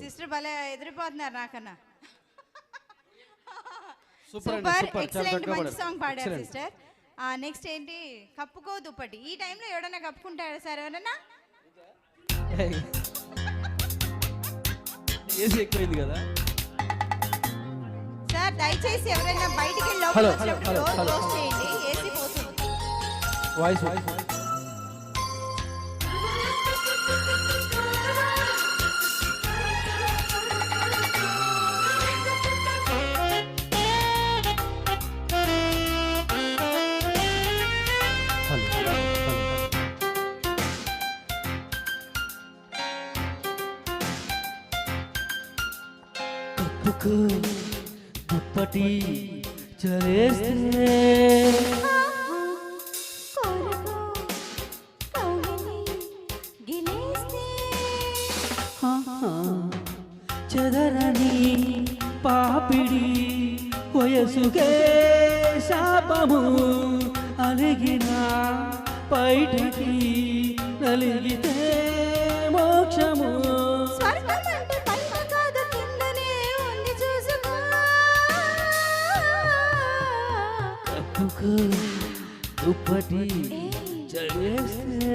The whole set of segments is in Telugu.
సిస్టర్ భలే ఎదిరిపోతున్నారు నాకన్నా. సూపర్ ఎక్సలెంట్, మంచి సాంగ్ పాడారు సిస్టర్. నెక్స్ట్ ఏంటి, కప్పుకో దుప్పటి. ఈ టైంలో ఎవడన్నా కప్పుకుంటారా సార్? ఎవరన్నా ఏసీ ఎక్కువైంది కదా సార్, దయచేసి ఎవరైనా బయటికి వెళ్ళి లోపలికి వచ్చినప్పుడు డోర్ క్లోజ్ చేయండి, ఏసీ పోతుంది. వాయిస్ దుప్పటి చలేస్తే చదరని పాపిడి వయసుకే శాపము అలిగిన బయటికి నలిగితే మోక్షము. దుప్పటి చలేస్తే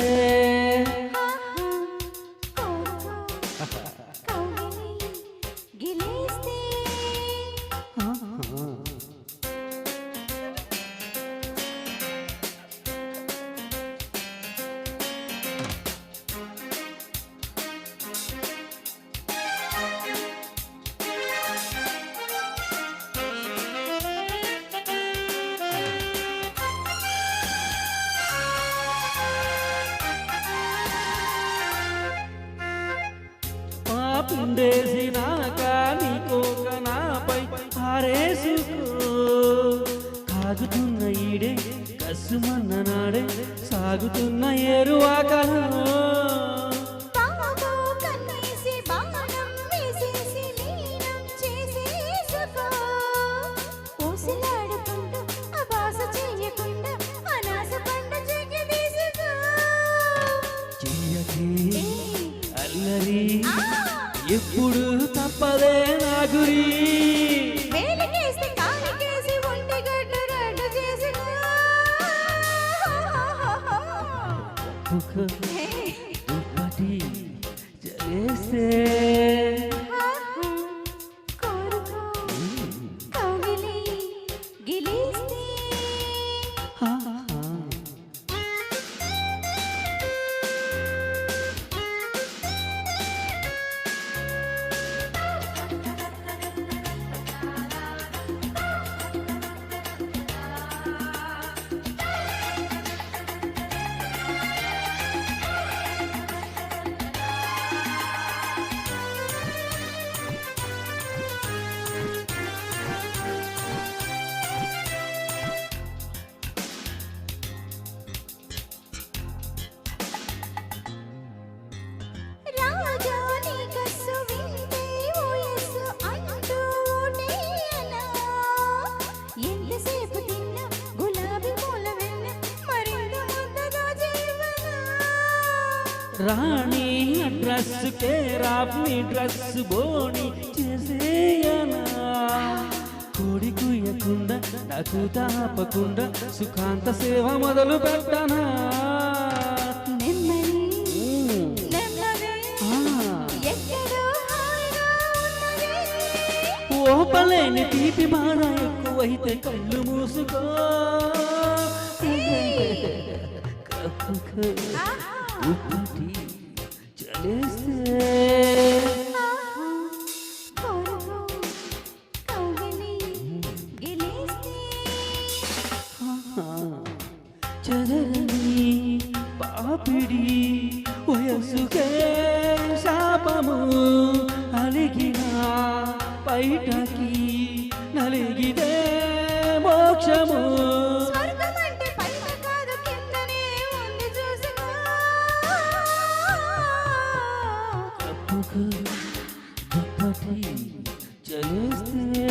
పిండేసినాక నీకోక నాపై ఆరేసుకో. కాగుతున్న ఈడే కసుమన్న నాడే సాగుతున్న ఏరువాకలో అల్లరి ఎప్పుడు తప్పదే నా గురి. దుప్పటి చలేస్తే రాణి డ్రెస్ కే రాప్ని డ్రెస్ బోని చేసేయనా. కోడి కుయ్యకుండా నాకు తాపకుండా సుఖాంత సేవ మొదలు పెట్టనా. ఓపలేని తీపి బాధ ఎక్కువైతే కళ్ళు మూసుకో. దుప్పటి చలేస్తే చదరని పాపిడి వయసుకే శాపము అలిగిన బయటకి నలిగితే మోక్షము. దుప్పటి చలేస్తే